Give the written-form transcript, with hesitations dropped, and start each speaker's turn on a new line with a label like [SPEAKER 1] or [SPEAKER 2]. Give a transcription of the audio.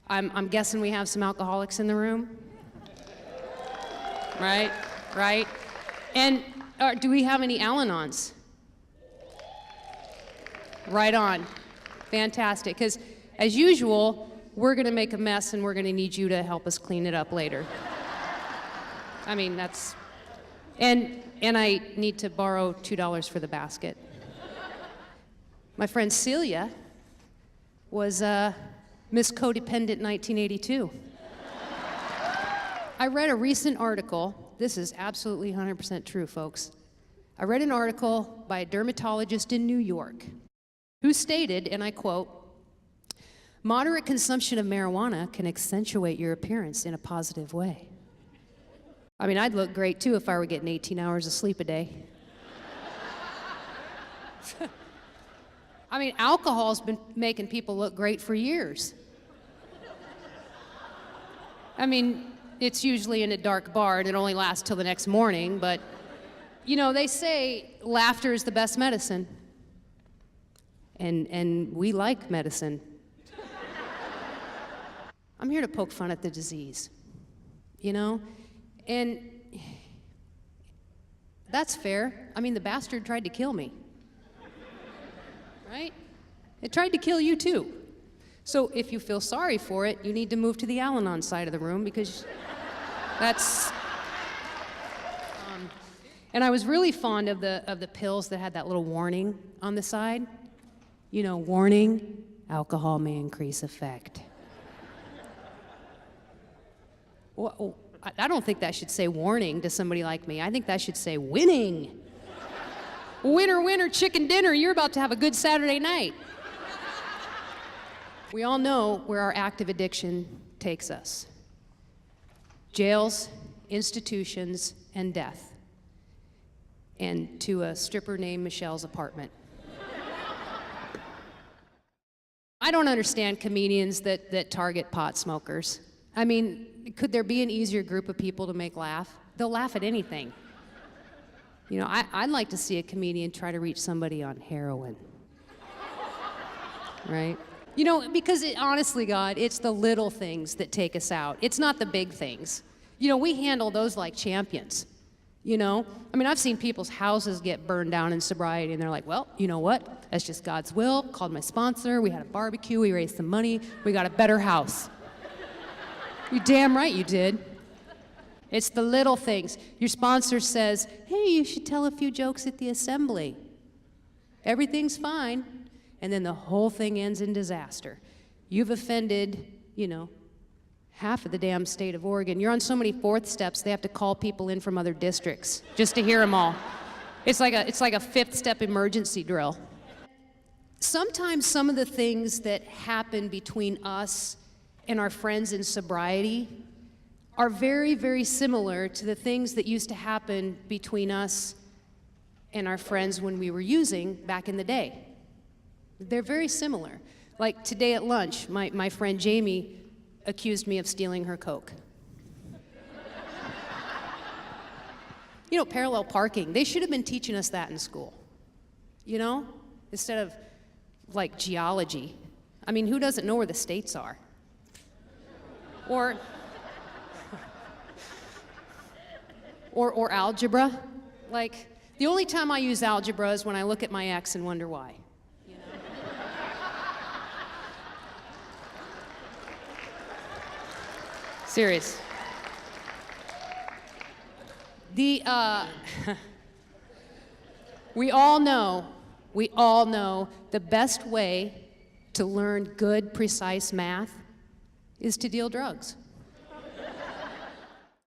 [SPEAKER 1] I'm guessing we have some alcoholics in the room. Right? Right? And do we have any Al-Anons? Right on. Fantastic. Because as usual, we're going to make a mess and we're going to need you to help us clean it up later. I mean, that's... And I need to borrow $2 for the basket. My friend Celia was Miss Codependent 1982. I read a recent article. This is absolutely 100% true, folks. I read an article by a dermatologist in New York who stated, and I quote, "Moderate consumption of marijuana can accentuate your appearance in a positive way." I mean, I'd look great too if I were getting 18 hours of sleep a day. I mean, alcohol's been making people look great for years. I mean, it's usually in a dark bar and it only lasts till the next morning, but you know, they say laughter is the best medicine. And we like medicine. I'm here to poke fun at the disease, you know? And that's fair. I mean, the bastard tried to kill me, right? It tried to kill you too. So if you feel sorry for it, you need to move to the Al-Anon side of the room because that's... and I was really fond of the pills that had that little warning on the side. You know, warning, alcohol may increase effect. Well, I don't think that should say warning to somebody like me. I think that should say winning. Winner, winner, chicken dinner, you're about to have a good Saturday night. We all know where our active addiction takes us. Jails, institutions, and death. And to a stripper named Michelle's apartment. I don't understand comedians that target pot smokers. I mean, could there be an easier group of people to make laugh? They'll laugh at anything. You know, I'd like to see a comedian try to reach somebody on heroin. Right? You know, because honestly, God, it's the little things that take us out. It's not the big things. You know, we handle those like champions. You know? I mean, I've seen people's houses get burned down in sobriety, and they're like, well, you know what? That's just God's will. Called my sponsor. We had a barbecue. We raised some money. We got a better house. You damn right you did. It's the little things. Your sponsor says, hey, you should tell a few jokes at the assembly. Everything's fine. And then the whole thing ends in disaster. You've offended, you know, half of the damn state of Oregon. You're on so many fourth steps, they have to call people in from other districts just to hear them all. It's like a fifth step emergency drill. Sometimes some of the things that happen between us and our friends in sobriety are very, very similar to the things that used to happen between us and our friends when we were using back in the day. They're very similar. Like today at lunch, my friend Jamie accused me of stealing her Coke. You know, parallel parking, they should have been teaching us that in school. You know? Instead of, like, geology. I mean, who doesn't know where the states are? Or algebra. Like, the only time I use algebra is when I look at my ex and wonder why. You know? Serious. We all know the best way to learn good, precise math is to deal drugs.